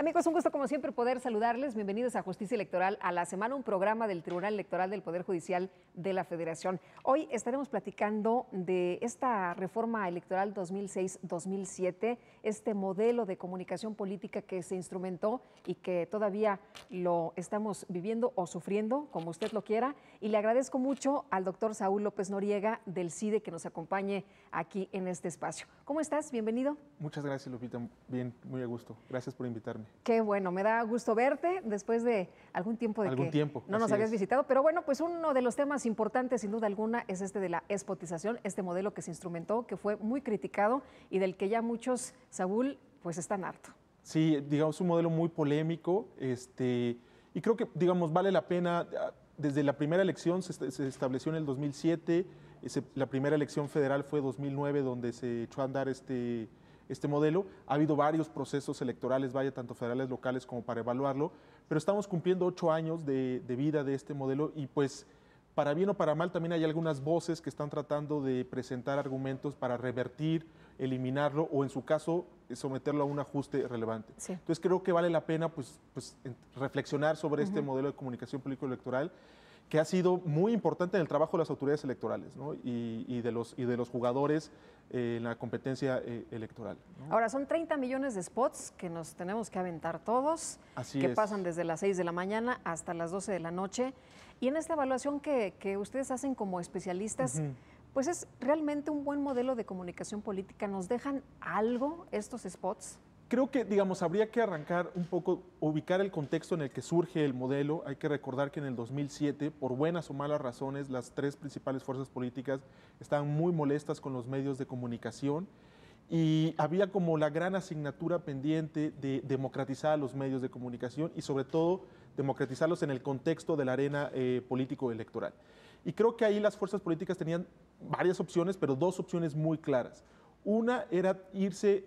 Amigos, un gusto como siempre poder saludarles. Bienvenidos a Justicia Electoral a la Semana, un programa del Tribunal Electoral del Poder Judicial de la Federación. Hoy estaremos platicando de esta reforma electoral 2006-2007, este modelo de comunicación política que se instrumentó y que todavía lo estamos viviendo o sufriendo, como usted lo quiera. Y le agradezco mucho al doctor Saúl López Noriega del CIDE que nos acompañe aquí en este espacio. ¿Cómo estás? Bienvenido. Muchas gracias, Lupita. Bien, muy a gusto. Gracias por invitarme. Qué bueno, me da gusto verte después de algún tiempo no nos habías visitado, pero bueno, pues uno de los temas importantes sin duda alguna es este de la espotización, este modelo que se instrumentó, que fue muy criticado y del que ya muchos, Saúl, pues están hartos. Sí, digamos, un modelo muy polémico, y creo que, digamos, vale la pena. Desde la primera elección se estableció en el 2007, la primera elección federal fue 2009, donde se echó a andar este modelo. Ha habido varios procesos electorales, tanto federales, locales, como para evaluarlo, pero estamos cumpliendo 8 años de vida de este modelo y pues, para bien o para mal, también hay algunas voces que están tratando de presentar argumentos para revertir, eliminarlo o, en su caso, someterlo a un ajuste relevante. Sí. Entonces, creo que vale la pena reflexionar sobre este modelo de comunicación político-electoral, que ha sido muy importante en el trabajo de las autoridades electorales, ¿no? y de los jugadores en la competencia electoral, ¿no? Ahora, son 30 millones de spots que nos tenemos que aventar todos, que pasan desde las 6 de la mañana hasta las 12 de la noche. Y en esta evaluación que ustedes hacen como especialistas, pues es realmente un buen modelo de comunicación política. ¿Nos dejan algo estos spots? Creo que, digamos, habría que arrancar un poco, ubicar el contexto en el que surge el modelo. Hay que recordar que en el 2007, por buenas o malas razones, las 3 principales fuerzas políticas estaban muy molestas con los medios de comunicación y había como la gran asignatura pendiente de democratizar los medios de comunicación y, sobre todo, democratizarlos en el contexto de la arena político-electoral. Y creo que ahí las fuerzas políticas tenían varias opciones, pero 2 opciones muy claras. Una era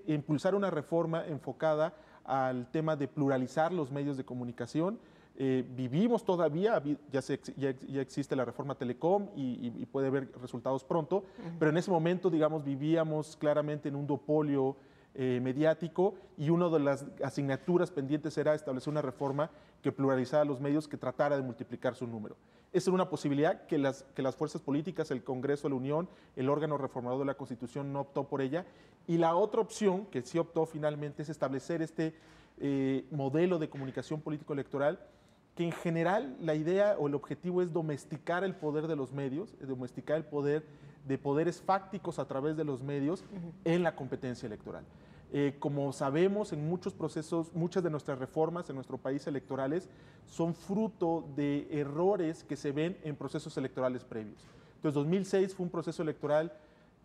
impulsar una reforma enfocada al tema de pluralizar los medios de comunicación. Vivimos todavía, ya existe la reforma Telecom y puede haber resultados pronto, pero en ese momento, digamos, vivíamos claramente en un duopolio mediático y una de las asignaturas pendientes era establecer una reforma que pluralizara los medios, que tratara de multiplicar su número. Esa era una posibilidad que las fuerzas políticas, el Congreso de la Unión, el órgano reformador de la Constitución, no optó por ella. Y la otra opción, que sí optó finalmente, es establecer este modelo de comunicación político-electoral, que en general la idea o el objetivo es domesticar el poder de los medios, domesticar el poder de poderes fácticos a través de los medios en la competencia electoral. Como sabemos, en muchos procesos, muchas de nuestras reformas en nuestro país electorales son fruto de errores que se ven en procesos electorales previos. Entonces, 2006 fue un proceso electoral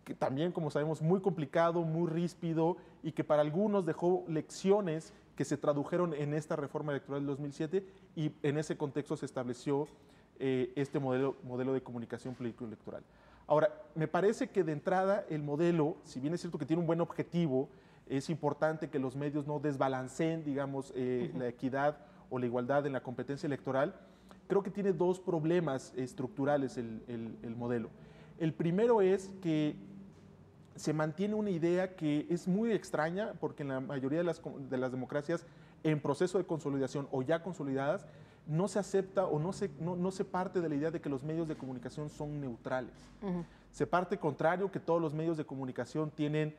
que también, como sabemos, muy complicado, muy ríspido y que para algunos dejó lecciones que se tradujeron en esta reforma electoral del 2007 y en ese contexto se estableció este modelo de comunicación político-electoral. Ahora, me parece que de entrada el modelo, si bien es cierto que tiene un buen objetivo, es importante que los medios no desbalanceen, digamos, la equidad o la igualdad en la competencia electoral. Creo que tiene 2 problemas estructurales el modelo. El primero es que se mantiene una idea que es muy extraña, porque en la mayoría de las democracias en proceso de consolidación o ya consolidadas, no se acepta o no se parte de la idea de que los medios de comunicación son neutrales. Se parte contrario, que todos los medios de comunicación tienen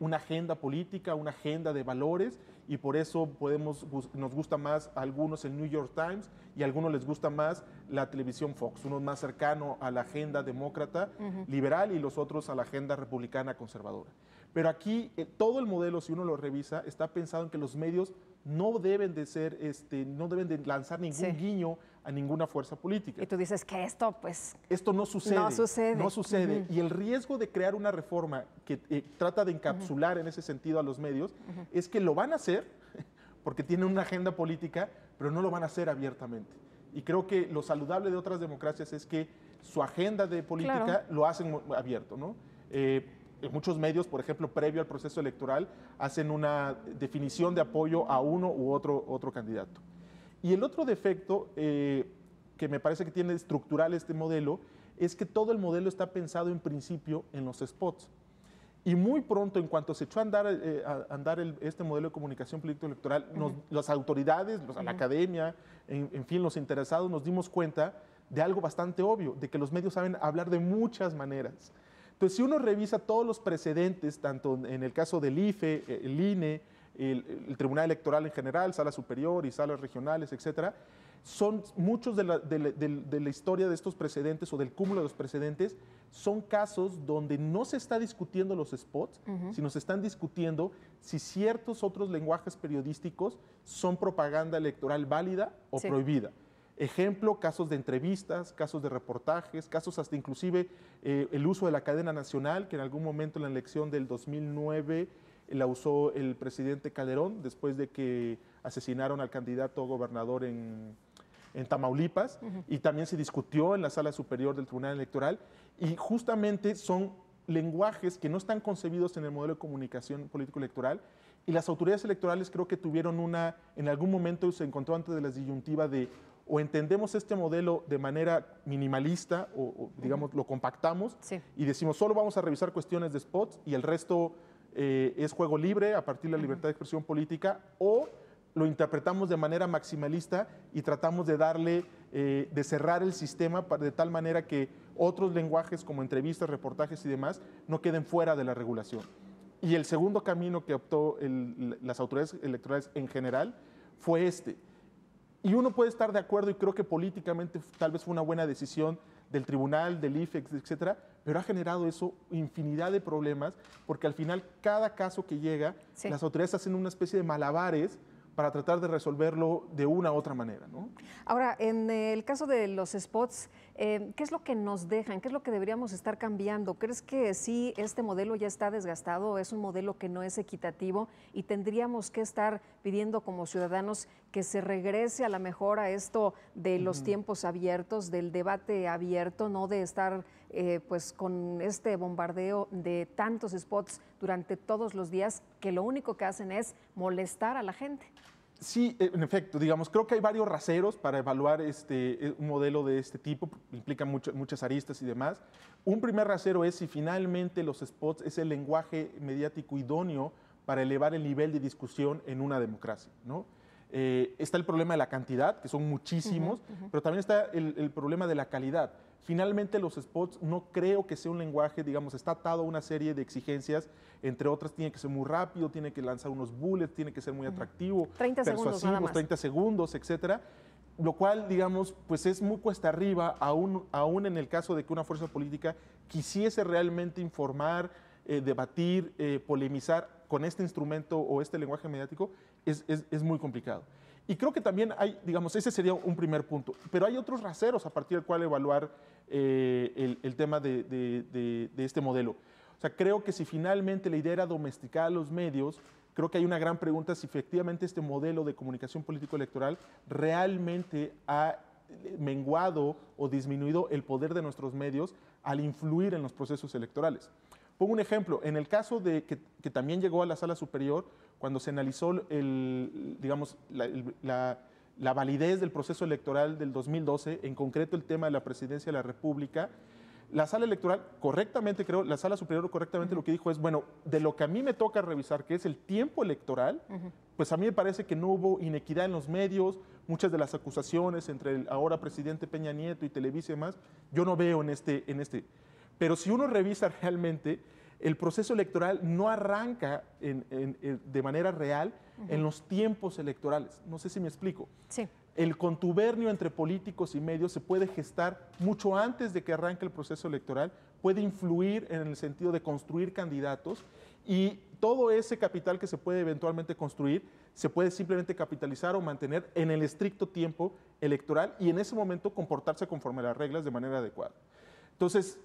una agenda política, una agenda de valores, y por eso nos gusta más a algunos el New York Times y a algunos les gusta más la televisión Fox, uno más cercano a la agenda demócrata liberal y los otros a la agenda republicana conservadora. Pero aquí todo el modelo, si uno lo revisa, está pensado en que los medios no deben de lanzar ningún guiño a ninguna fuerza política. Y tú dices que esto no sucede. No sucede. Y el riesgo de crear una reforma que trata de encapsular en ese sentido a los medios es que lo van a hacer porque tienen una agenda política, pero no lo van a hacer abiertamente. Y creo que lo saludable de otras democracias es que su agenda de política lo hacen abierto, ¿no? Muchos medios, por ejemplo, previo al proceso electoral, hacen una definición de apoyo a uno u otro candidato. Y el otro defecto que me parece que tiene estructural este modelo es que todo el modelo está pensado en principio en los spots. Y muy pronto, en cuanto se echó a andar este modelo de comunicación político-electoral, las autoridades, la academia, en fin, los interesados, nos dimos cuenta de algo bastante obvio, de que los medios saben hablar de muchas maneras. Entonces, si uno revisa todos los precedentes, tanto en el caso del IFE, el INE, el Tribunal Electoral en general, Sala Superior y salas regionales, etcétera, son muchos de la historia de estos precedentes o del cúmulo de los precedentes, son casos donde no se está discutiendo los spots, sino se están discutiendo si ciertos otros lenguajes periodísticos son propaganda electoral válida o prohibida. Ejemplo, casos de entrevistas, casos de reportajes, casos hasta inclusive el uso de la cadena nacional, que en algún momento en la elección del 2009 la usó el presidente Calderón, después de que asesinaron al candidato gobernador en Tamaulipas, y también se discutió en la Sala Superior del Tribunal Electoral, y justamente son lenguajes que no están concebidos en el modelo de comunicación político-electoral, y las autoridades electorales creo que tuvieron en algún momento se encontró antes de la disyuntiva de o entendemos este modelo de manera minimalista o digamos lo compactamos y decimos solo vamos a revisar cuestiones de spots y el resto es juego libre a partir de la libertad de expresión política, o lo interpretamos de manera maximalista y tratamos de darle, de cerrar el sistema de tal manera que otros lenguajes como entrevistas, reportajes y demás no queden fuera de la regulación. Y el segundo camino que optó las autoridades electorales en general fue este. Y uno puede estar de acuerdo y creo que políticamente tal vez fue una buena decisión del tribunal, del IFE, etcétera, pero ha generado eso infinidad de problemas porque al final cada caso que llega, las autoridades hacen una especie de malabares para tratar de resolverlo de una u otra manera, ¿no? Ahora, en el caso de los spots, ¿qué es lo que nos dejan? ¿Qué es lo que deberíamos estar cambiando? ¿Crees que sí, este modelo ya está desgastado, es un modelo que no es equitativo y tendríamos que estar pidiendo como ciudadanos que se regrese a la mejor a esto de los tiempos abiertos, del debate abierto, no de estar pues con este bombardeo de tantos spots durante todos los días que lo único que hacen es molestar a la gente? Sí, en efecto, digamos, creo que hay varios raseros para evaluar un modelo de este tipo, implica muchas aristas y demás. Un primer rasero es si finalmente los spots es el lenguaje mediático idóneo para elevar el nivel de discusión en una democracia, ¿no? Está el problema de la cantidad, que son muchísimos, pero también está el problema de la calidad. Finalmente los spots no creo que sea un lenguaje, digamos, está atado a una serie de exigencias, entre otras tiene que ser muy rápido, tiene que lanzar unos bullets, tiene que ser muy atractivo, 30 segundos nada más. 30 segundos, etcétera, lo cual, digamos, pues es muy cuesta arriba, aún en el caso de que una fuerza política quisiese realmente informar, debatir, polemizar con este instrumento o este lenguaje mediático, es muy complicado. Y creo que también hay, digamos, ese sería un primer punto, pero hay otros raseros a partir del cual evaluar el tema de este modelo. O sea, creo que si finalmente la idea era domesticar a los medios, creo que hay una gran pregunta si efectivamente este modelo de comunicación político-electoral realmente ha menguado o disminuido el poder de nuestros medios al influir en los procesos electorales. Pongo un ejemplo, en el caso de que también llegó a la Sala Superior, cuando se analizó digamos, la validez del proceso electoral del 2012, en concreto el tema de la presidencia de la República, la Sala Electoral correctamente, creo, la Sala Superior correctamente lo que dijo es, bueno, de lo que a mí me toca revisar, que es el tiempo electoral, pues a mí me parece que no hubo inequidad en los medios, muchas de las acusaciones entre el ahora presidente Peña Nieto y Televisa y demás, yo no veo en este. Pero si uno revisa realmente, el proceso electoral no arranca de manera real en los tiempos electorales. No sé si me explico. Sí. El contubernio entre políticos y medios se puede gestar mucho antes de que arranque el proceso electoral, puede influir en el sentido de construir candidatos y todo ese capital que se puede eventualmente construir se puede simplemente capitalizar o mantener en el estricto tiempo electoral y en ese momento comportarse conforme a las reglas de manera adecuada. Entonces,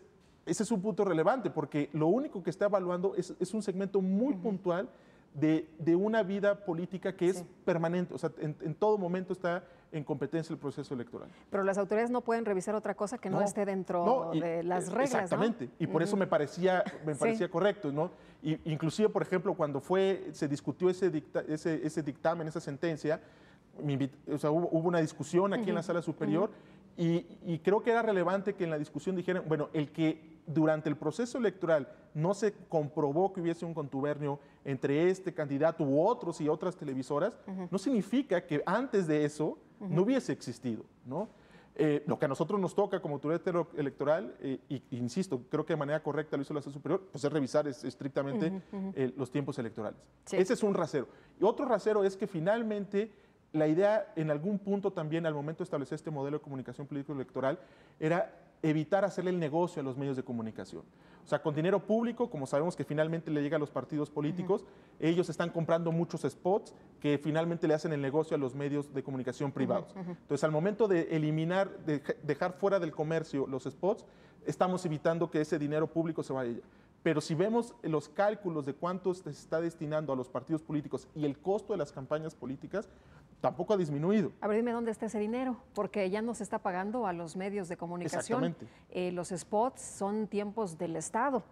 ese es un punto relevante porque lo único que está evaluando es un segmento muy puntual de una vida política que es permanente, o sea, en todo momento está en competencia el proceso electoral. Pero las autoridades no pueden revisar otra cosa que no esté dentro de las reglas, exactamente, ¿no? Y por eso me parecía correcto, ¿no? Y, inclusive, por ejemplo, cuando se discutió ese dictamen, esa sentencia, o sea, hubo una discusión aquí en la Sala Superior y creo que era relevante que en la discusión dijeran, bueno, el que durante el proceso electoral no se comprobó que hubiese un contubernio entre este candidato u otros y otras televisoras, no significa que antes de eso no hubiese existido, ¿no? Lo que a nosotros nos toca como autoridad electoral, insisto, creo que de manera correcta lo hizo la Sala Superior, pues es revisar estrictamente los tiempos electorales. Sí. Ese es un rasero. Y otro rasero es que finalmente la idea en algún punto también al momento de establecer este modelo de comunicación político-electoral era evitar hacerle el negocio a los medios de comunicación. O sea, con dinero público, como sabemos que finalmente le llega a los partidos políticos, ellos están comprando muchos spots que finalmente le hacen el negocio a los medios de comunicación privados. Entonces, al momento de eliminar, de dejar fuera del comercio los spots, estamos evitando que ese dinero público se vaya. Pero si vemos los cálculos de cuánto se está destinando a los partidos políticos y el costo de las campañas políticas, tampoco ha disminuido. A ver, dime dónde está ese dinero, porque ya no se está pagando a los medios de comunicación. Exactamente. Los spots son tiempos del Estado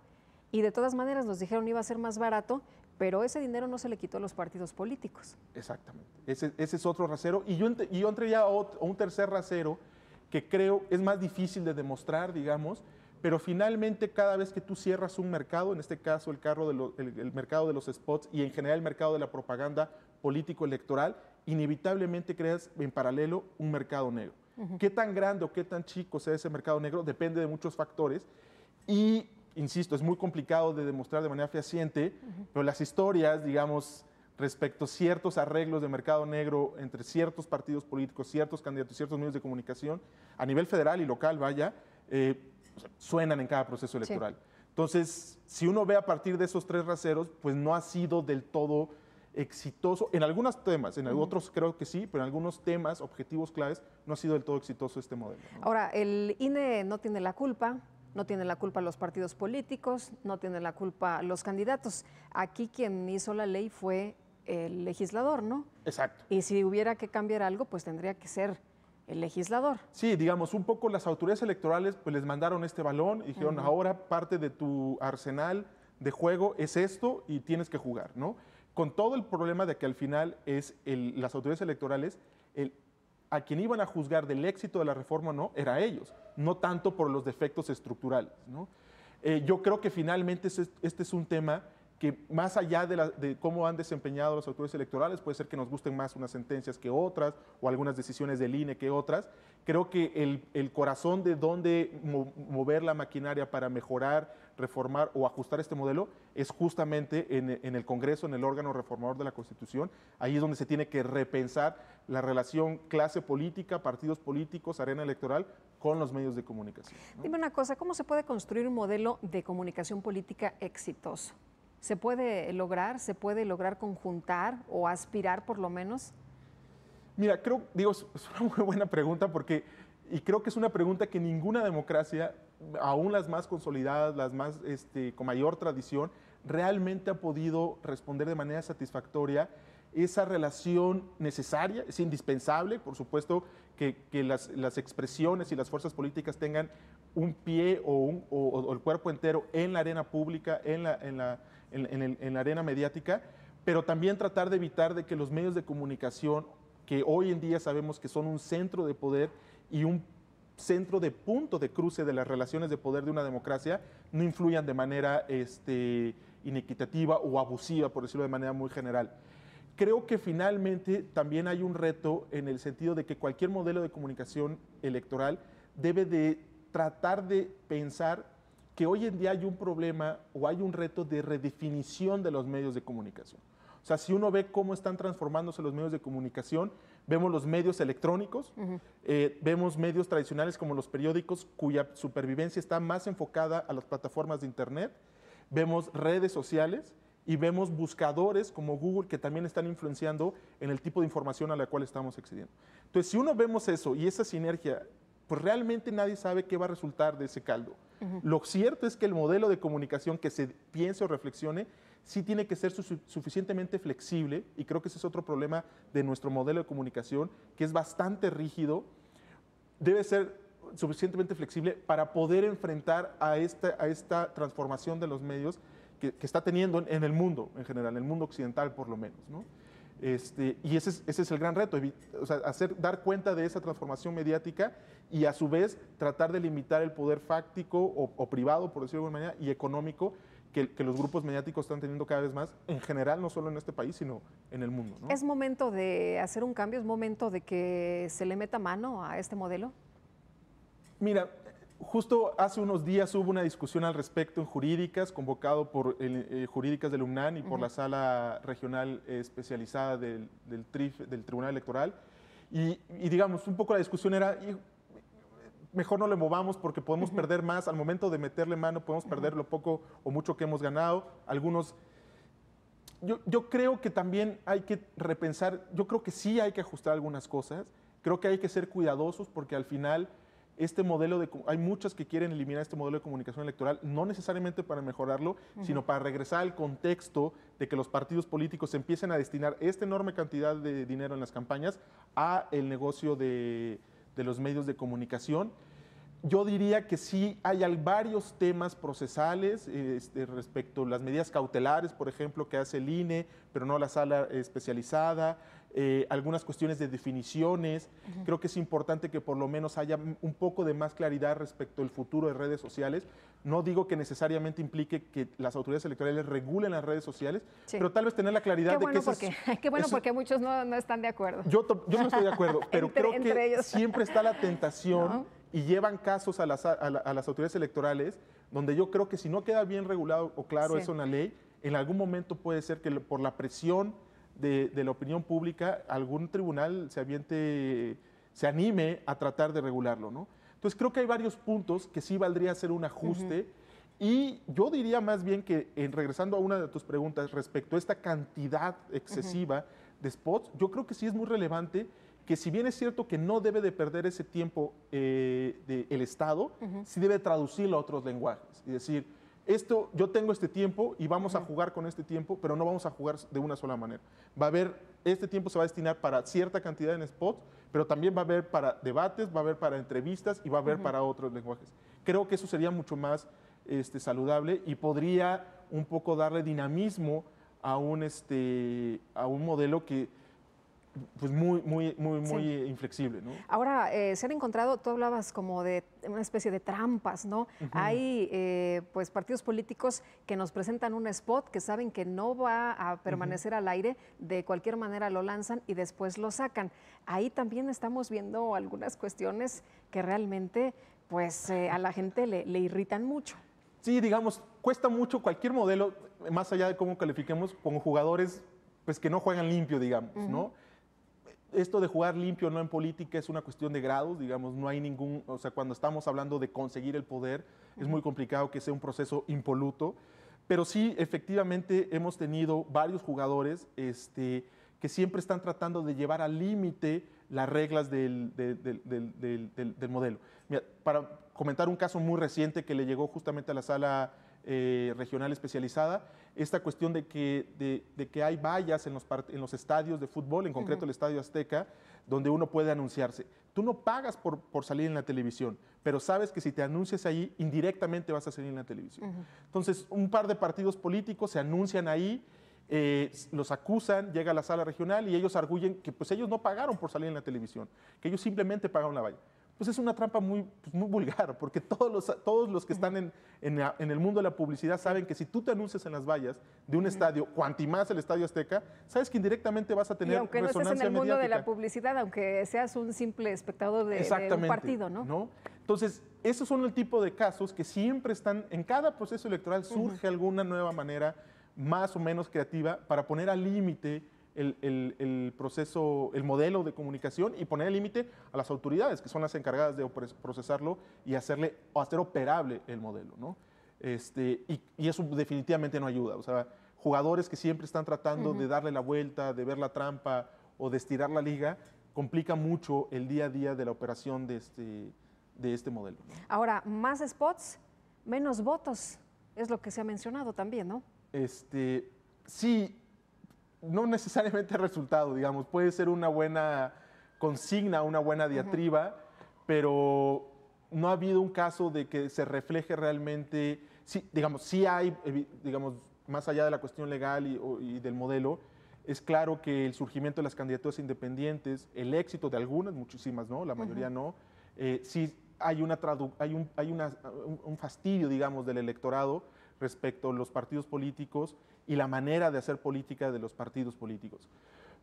y de todas maneras nos dijeron iba a ser más barato, pero ese dinero no se le quitó a los partidos políticos. Exactamente. Ese es otro rasero. Y yo entraría a un tercer rasero que creo es más difícil de demostrar, digamos, pero finalmente cada vez que tú cierras un mercado, en este caso el mercado de los spots y en general el mercado de la propaganda político-electoral, inevitablemente creas en paralelo un mercado negro. ¿Qué tan grande o qué tan chico sea ese mercado negro? Depende de muchos factores y, insisto, es muy complicado de demostrar de manera fehaciente, pero las historias, digamos, respecto a ciertos arreglos de mercado negro entre ciertos partidos políticos, ciertos candidatos, ciertos medios de comunicación, a nivel federal y local, vaya, suenan en cada proceso electoral. Sí. Entonces, si uno ve a partir de esos tres raseros, pues no ha sido del todo exitoso. En algunos temas, en otros creo que sí, pero en algunos temas, objetivos claves, no ha sido del todo exitoso este modelo, ¿no? Ahora, el INE no tiene la culpa, no tienen la culpa los partidos políticos, no tienen la culpa los candidatos. Aquí quien hizo la ley fue el legislador, ¿no? Exacto. Y si hubiera que cambiar algo, pues tendría que ser el legislador. Sí, digamos, un poco las autoridades electorales pues les mandaron este balón y dijeron, ahora parte de tu arsenal de juego es esto y tienes que jugar, ¿no? Con todo el problema de que al final es las autoridades electorales, a quien iban a juzgar del éxito de la reforma o no, era ellos, no tanto por los defectos estructurales, ¿no? Yo creo que finalmente este es un tema que más allá de cómo han desempeñado las autoridades electorales, puede ser que nos gusten más unas sentencias que otras o algunas decisiones del INE que otras. Creo que el corazón de dónde mover la maquinaria para mejorar, reformar o ajustar este modelo es justamente en el Congreso, en el órgano reformador de la Constitución. Ahí es donde se tiene que repensar la relación clase política, partidos políticos, arena electoral con los medios de comunicación, ¿no? Dime una cosa, ¿cómo se puede construir un modelo de comunicación política exitoso? ¿Se puede lograr conjuntar o aspirar por lo menos? Mira, es una muy buena pregunta y creo que es una pregunta que ninguna democracia, aún las más consolidadas, las más con mayor tradición, realmente ha podido responder de manera satisfactoria esa relación necesaria, es indispensable, por supuesto, que las expresiones y las fuerzas políticas tengan un pie o el cuerpo entero en la arena pública, en la arena mediática, pero también tratar de evitar de que los medios de comunicación, que hoy en día sabemos que son un centro de poder y un centro de punto de cruce de las relaciones de poder de una democracia, no influyan de manera inequitativa o abusiva, por decirlo de manera muy general. Creo que finalmente también hay un reto en el sentido de que cualquier modelo de comunicación electoral debe de tratar de pensar que hoy en día hay un problema o hay un reto de redefinición de los medios de comunicación. O sea, si uno ve cómo están transformándose los medios de comunicación, vemos los medios electrónicos, vemos medios tradicionales como los periódicos, cuya supervivencia está más enfocada a las plataformas de Internet, vemos redes sociales y vemos buscadores como Google que también están influenciando en el tipo de información a la cual estamos accediendo. Entonces, si uno vemos eso y esa sinergia, pues realmente nadie sabe qué va a resultar de ese caldo. Lo cierto es que el modelo de comunicación que se piense o reflexione sí tiene que ser suficientemente flexible, y creo que ese es otro problema de nuestro modelo de comunicación, que es bastante rígido. Debe ser suficientemente flexible para poder enfrentar a esta transformación de los medios que está teniendo en el mundo en general, en el mundo occidental por lo menos, ¿no? Y ese es el gran reto, o sea, dar cuenta de esa transformación mediática y a su vez tratar de limitar el poder fáctico o privado, por decirlo de alguna manera, y económico que los grupos mediáticos están teniendo cada vez más, en general, no solo en este país, sino en el mundo, ¿no? ¿Es momento de hacer un cambio? ¿Es momento de que se le meta mano a este modelo? Mira, justo hace unos días hubo una discusión al respecto en Jurídicas, convocado por Jurídicas del UNAM y por la Sala Regional Especializada del Tribunal Electoral. Y digamos, un poco la discusión era, mejor no le movamos porque podemos perder más. Al momento de meterle mano podemos perder lo poco o mucho que hemos ganado. Yo creo que también hay que repensar, yo creo que sí hay que ajustar algunas cosas. Creo que hay que ser cuidadosos porque al final hay muchos que quieren eliminar este modelo de comunicación electoral, no necesariamente para mejorarlo, sino para regresar al contexto de que los partidos políticos empiecen a destinar esta enorme cantidad de dinero en las campañas a el negocio de los medios de comunicación. Yo diría que sí hay varios temas procesales respecto a las medidas cautelares, por ejemplo, que hace el INE, pero no la sala especializada, algunas cuestiones de definiciones. Creo que es importante que por lo menos haya un poco de más claridad respecto al futuro de redes sociales. No digo que necesariamente implique que las autoridades electorales regulen las redes sociales, pero tal vez tener la claridad de que qué bueno, porque muchos no están de acuerdo. Yo no estoy de acuerdo, pero creo que siempre está la tentación y llevan casos a las autoridades electorales donde yo creo que si no queda bien regulado o claro eso en la ley, en algún momento puede ser que por la presión de la opinión pública algún tribunal se anime a tratar de regularlo, ¿no? Entonces creo que hay varios puntos que sí valdría hacer un ajuste y yo diría más bien que, regresando a una de tus preguntas respecto a esta cantidad excesiva de spots, yo creo que sí es muy relevante que si bien es cierto que no debe de perder ese tiempo el Estado, sí debe traducirlo a otros lenguajes y decir, yo tengo este tiempo y vamos a jugar con este tiempo, pero no vamos a jugar de una sola manera. Este tiempo se va a destinar para cierta cantidad en spots, pero también va a haber para debates, va a haber para entrevistas y va a haber para otros lenguajes. Creo que eso sería mucho más saludable y podría un poco darle dinamismo a un modelo que pues muy inflexible, ¿no? Ahora, se han encontrado, tú hablabas como de una especie de trampas, ¿no? Hay pues partidos políticos que nos presentan un spot que saben que no va a permanecer al aire, de cualquier manera lo lanzan y después lo sacan. Ahí también estamos viendo algunas cuestiones que realmente pues a la gente le irritan mucho. Sí, digamos, cuesta mucho cualquier modelo, más allá de cómo califiquemos, con jugadores pues que no juegan limpio, digamos, ¿no? Esto de jugar limpio no en política es una cuestión de grados, digamos, no hay o sea, cuando estamos hablando de conseguir el poder, es muy complicado que sea un proceso impoluto, pero sí, efectivamente, hemos tenido varios jugadores que siempre están tratando de llevar al límite las reglas del modelo. Mira, para comentar un caso muy reciente que le llegó justamente a la sala regional especializada, esta cuestión de que hay vallas en los estadios de fútbol, en concreto el Estadio Azteca, donde uno puede anunciarse. Tú no pagas por salir en la televisión, pero sabes que si te anuncias ahí, indirectamente vas a salir en la televisión. Entonces, un par de partidos políticos se anuncian ahí, los acusan, llega a la sala regional y ellos arguyen que pues ellos no pagaron por salir en la televisión, que ellos simplemente pagaron la valla. Pues es una trampa muy vulgar, porque todos los que están en el mundo de la publicidad saben que si tú te anuncias en las vallas de un estadio, cuanti más el Estadio Azteca, sabes que indirectamente vas a tener resonancia mediática. Y aunque no estés en el mundo de la publicidad, aunque seas un simple espectador de un partido, ¿no? Entonces, esos son el tipo de casos que siempre están, en cada proceso electoral surge alguna nueva manera más o menos creativa para poner al límite el proceso, el modelo de comunicación y poner el límite a las autoridades, que son las encargadas de procesarlo y hacer operable el modelo, ¿no? Y eso definitivamente no ayuda. O sea, jugadores que siempre están tratando de darle la vuelta, de ver la trampa o de estirar la liga, complica mucho el día a día de la operación de este modelo, ¿no? Ahora, más spots, menos votos, es lo que se ha mencionado también, ¿no? Sí, no necesariamente resultado, digamos, puede ser una buena consigna, una buena diatriba, pero no ha habido un caso de que se refleje realmente, sí, digamos, sí hay, digamos, más allá de la cuestión legal y del modelo, Es claro que el surgimiento de las candidaturas independientes, el éxito de algunas, muchísimas no, la mayoría no, sí hay, un fastidio, digamos, del electorado respecto a los partidos políticos y la manera de hacer política de los partidos políticos.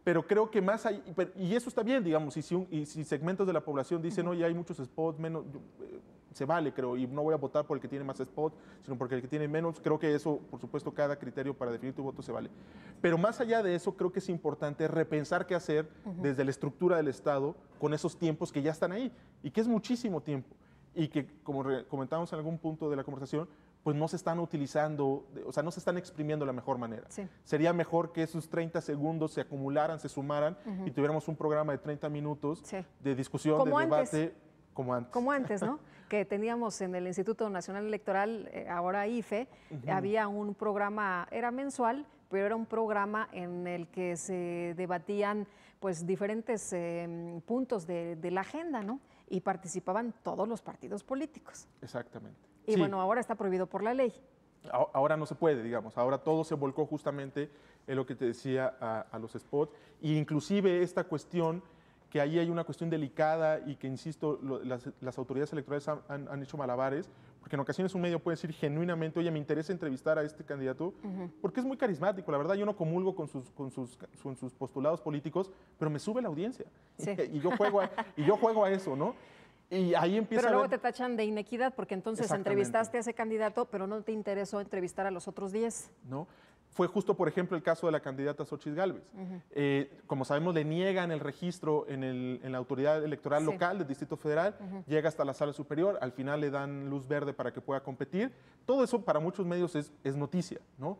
Pero creo que más hay, y eso está bien, digamos, y si segmentos de la población dicen, oye, hay muchos spots, menos, se vale, creo, y no voy a votar por el que tiene más spots, sino porque el que tiene menos, creo que eso, por supuesto, cada criterio para definir tu voto se vale. Pero más allá de eso, creo que es importante repensar qué hacer desde la estructura del Estado con esos tiempos que ya están ahí, y que es muchísimo tiempo, y que, como comentamos en algún punto de la conversación, pues no se están utilizando, o sea, no se están exprimiendo de la mejor manera. Sí. Sería mejor que esos 30 segundos se acumularan, se sumaran y tuviéramos un programa de 30 minutos de discusión, como de antes. debate, como antes. Como antes, ¿no? Que teníamos en el Instituto Nacional Electoral, ahora IFE, había un programa, era mensual, pero era un programa en el que se debatían pues diferentes puntos de la agenda, ¿no? Y participaban todos los partidos políticos. Exactamente. Y bueno, ahora está prohibido por la ley. Ahora no se puede, digamos. Ahora todo se volcó justamente en lo que te decía a los spots. E inclusive esta cuestión, que ahí hay una cuestión delicada y que, insisto, las autoridades electorales han hecho malabares, porque en ocasiones un medio puede decir genuinamente, oye, me interesa entrevistar a este candidato, porque es muy carismático. La verdad, yo no comulgo con sus postulados políticos, pero me sube la audiencia. Sí. Y yo juego a eso, ¿no? Y ahí empieza pero luego te tachan de inequidad porque entonces entrevistaste a ese candidato, pero no te interesó entrevistar a los otros 10. ¿No? Fue justo, por ejemplo, el caso de la candidata Xóchitl Gálvez. Como sabemos, le niegan el registro en la autoridad electoral local del Distrito Federal, llega hasta la sala superior, al final le dan luz verde para que pueda competir. Todo eso para muchos medios es noticia, ¿no?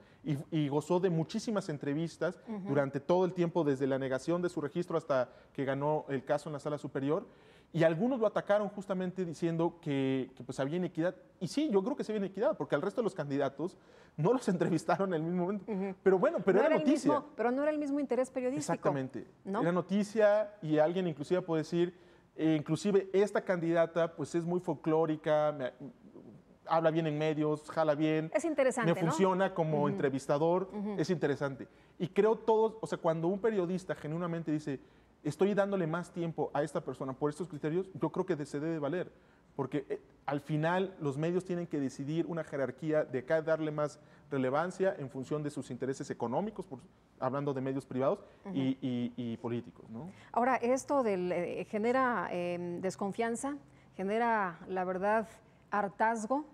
Y gozó de muchísimas entrevistas durante todo el tiempo, desde la negación de su registro hasta que ganó el caso en la sala superior. Y algunos lo atacaron justamente diciendo que pues había inequidad. Y sí, yo creo que sí había inequidad, porque al resto de los candidatos no los entrevistaron en el mismo momento. Pero bueno, pero no era noticia. Pero no era el mismo interés periodístico. Exactamente. ¿No? Era noticia y alguien inclusive puede decir, inclusive esta candidata pues es muy folclórica, habla bien en medios, jala bien. Es interesante, me funciona como entrevistador, es interesante. Y creo todos, o sea, cuando un periodista genuinamente dice, estoy dándole más tiempo a esta persona por estos criterios, yo creo que se debe valer, porque al final los medios tienen que decidir una jerarquía de acá darle más relevancia en función de sus intereses económicos, hablando de medios privados y políticos, ¿no? Ahora, esto genera desconfianza, genera, la verdad, hartazgo.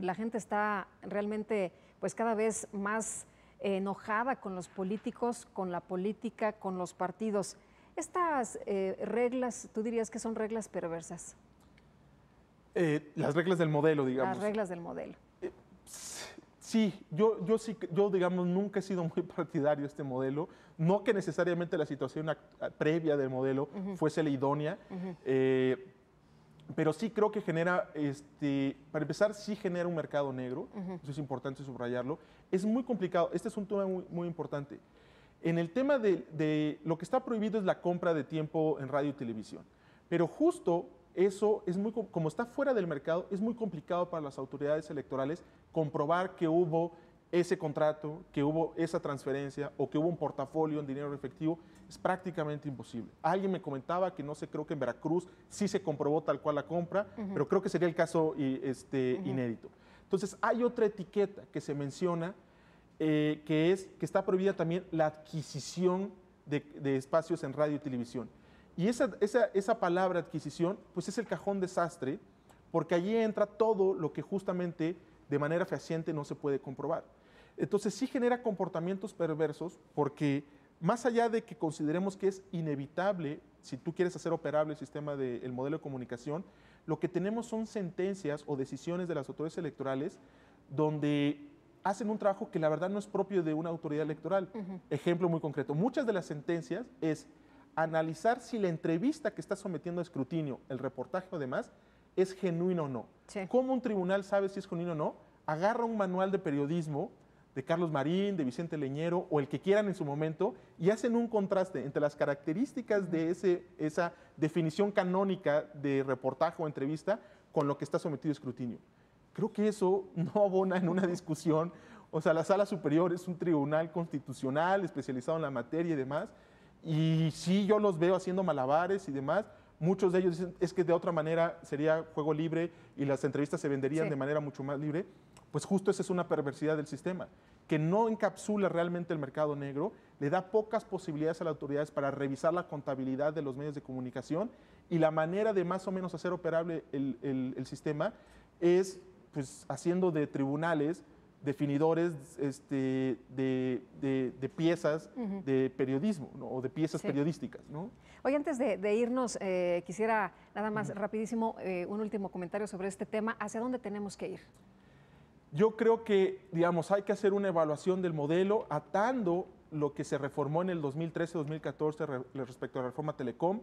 La gente está realmente, pues, cada vez más enojada con los políticos, con la política, con los partidos. Estas reglas, ¿tú dirías que son reglas perversas? Las reglas del modelo, digamos. Las reglas del modelo. Sí, yo, digamos, nunca he sido muy partidario de este modelo. No que necesariamente la situación previa del modelo fuese la idónea, pero sí creo que genera, para empezar, sí genera un mercado negro. Eso es importante subrayarlo. Es muy complicado. Este es un tema muy, muy importante. En el tema de lo que está prohibido es la compra de tiempo en radio y televisión. Pero justo eso es como está fuera del mercado, es muy complicado para las autoridades electorales comprobar que hubo ese contrato, que hubo esa transferencia o que hubo un portafolio en dinero efectivo. Es prácticamente imposible. Alguien me comentaba que no sé, creo que en Veracruz sí se comprobó tal cual la compra, pero creo que sería el caso inédito. Entonces hay otra etiqueta que se menciona, que está prohibida también la adquisición de espacios en radio y televisión. Y esa palabra adquisición, pues es el cajón desastre, porque allí entra todo lo que justamente de manera fehaciente no se puede comprobar. Entonces sí genera comportamientos perversos, porque más allá de que consideremos que es inevitable, si tú quieres hacer operable el sistema del modelo de comunicación, lo que tenemos son sentencias o decisiones de las autoridades electorales donde hacen un trabajo que la verdad no es propio de una autoridad electoral. Ejemplo muy concreto, muchas de las sentencias es analizar si la entrevista que está sometiendo a escrutinio, el reportaje o demás, es genuino o no. Sí. ¿Cómo un tribunal sabe si es genuino o no? Agarra un manual de periodismo de Carlos Marín, de Vicente Leñero o el que quieran en su momento y hacen un contraste entre las características de esa definición canónica de reportaje o entrevista con lo que está sometido a escrutinio. Creo que eso no abona en una discusión O sea, la Sala Superior es un tribunal constitucional especializado en la materia y demás. Y sí, yo los veo haciendo malabares y demás. Muchos de ellos dicen, es que de otra manera sería juego libre y las entrevistas se venderían de manera mucho más libre. Pues justo esa es una perversidad del sistema, que no encapsula realmente el mercado negro, le da pocas posibilidades a las autoridades para revisar la contabilidad de los medios de comunicación, y la manera de más o menos hacer operable el sistema es pues, haciendo de tribunales definidores de piezas de periodismo, ¿no? O de piezas periodísticas, ¿no? Oye, antes de irnos, quisiera nada más rapidísimo un último comentario sobre este tema. ¿Hacia dónde tenemos que ir? Yo creo que, digamos, hay que hacer una evaluación del modelo atando lo que se reformó en el 2013-2014 respecto a la reforma Telecom.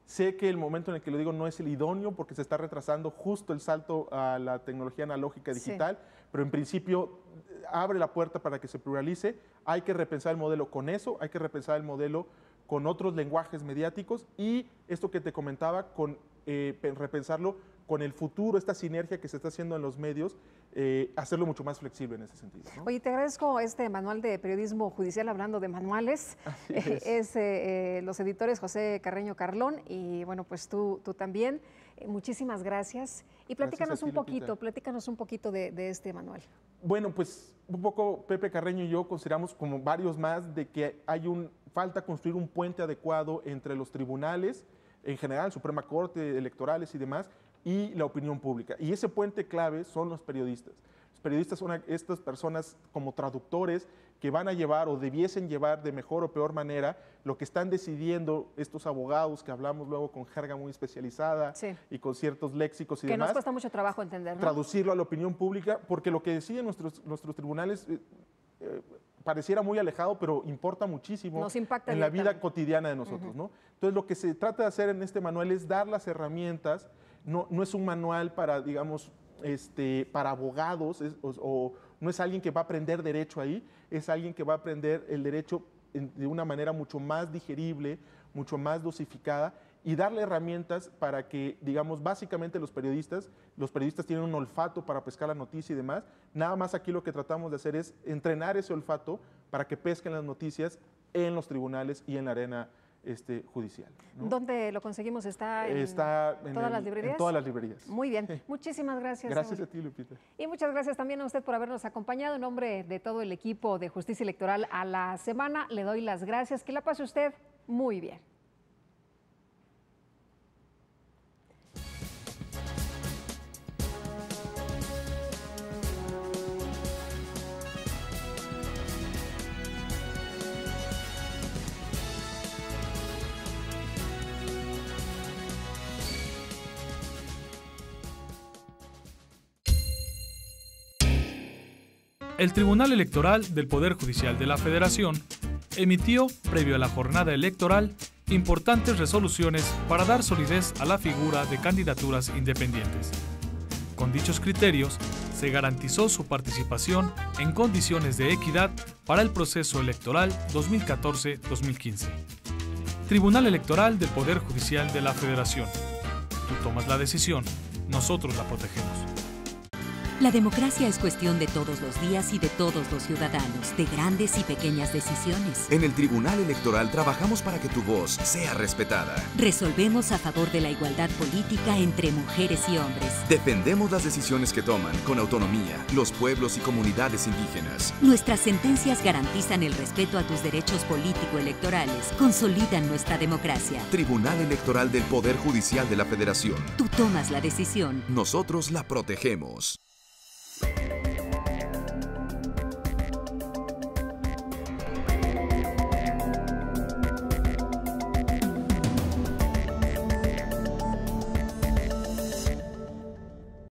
Sé que el momento en el que lo digo no es el idóneo porque se está retrasando justo el salto a la tecnología analógica digital, pero en principio abre la puerta para que se pluralice. Hay que repensar el modelo con eso, hay que repensar el modelo con otros lenguajes mediáticos y esto que te comentaba, con repensarlo con el futuro, esta sinergia que se está haciendo en los medios, hacerlo mucho más flexible en ese sentido, ¿no? Oye, te agradezco este manual de periodismo judicial, hablando de manuales. Los editores José Carreño Carlón y bueno, pues tú también. Muchísimas gracias. Y platícanos un poquito de este manual. Bueno, pues un poco Pepe Carreño y yo consideramos, como varios más, de que hay falta construir un puente adecuado entre los tribunales, en general, Suprema Corte, electorales y demás, y la opinión pública. Y ese puente clave son los periodistas. Los periodistas son estas personas como traductores que van a llevar o debiesen llevar de mejor o peor manera lo que están decidiendo estos abogados que hablamos luego con jerga muy especializada y con ciertos léxicos y demás. Que nos cuesta mucho trabajo entender, ¿no? Traducirlo a la opinión pública, porque lo que deciden nuestros tribunales pareciera muy alejado, pero importa muchísimo nos impacta en la vida cotidiana de nosotros, ¿no? Entonces, lo que se trata de hacer en este manual es dar las herramientas. No es un manual para, digamos, para abogados, o no es alguien que va a aprender derecho ahí, es alguien que va a aprender el derecho de una manera mucho más digerible, mucho más dosificada, y darle herramientas para que, digamos, básicamente los periodistas tienen un olfato para pescar la noticia y demás. Nada más aquí lo que tratamos de hacer es entrenar ese olfato para que pesquen las noticias en los tribunales y en la arena judicial, ¿no? ¿Dónde lo conseguimos? ¿Está en todas las librerías? En todas las librerías. Muy bien. Muchísimas gracias. Gracias a ti, Lupita. Y muchas gracias también a usted por habernos acompañado. En nombre de todo el equipo de Justicia Electoral a la Semana, le doy las gracias. Que la pase usted muy bien. El Tribunal Electoral del Poder Judicial de la Federación emitió, previo a la jornada electoral, importantes resoluciones para dar solidez a la figura de candidaturas independientes. Con dichos criterios, se garantizó su participación en condiciones de equidad para el proceso electoral 2014-2015. Tribunal Electoral del Poder Judicial de la Federación. Tú tomas la decisión, nosotros la protegemos. La democracia es cuestión de todos los días y de todos los ciudadanos, de grandes y pequeñas decisiones. En el Tribunal Electoral trabajamos para que tu voz sea respetada. Resolvemos a favor de la igualdad política entre mujeres y hombres. Defendemos las decisiones que toman con autonomía los pueblos y comunidades indígenas. Nuestras sentencias garantizan el respeto a tus derechos político-electorales, consolidan nuestra democracia. Tribunal Electoral del Poder Judicial de la Federación. Tú tomas la decisión. Nosotros la protegemos.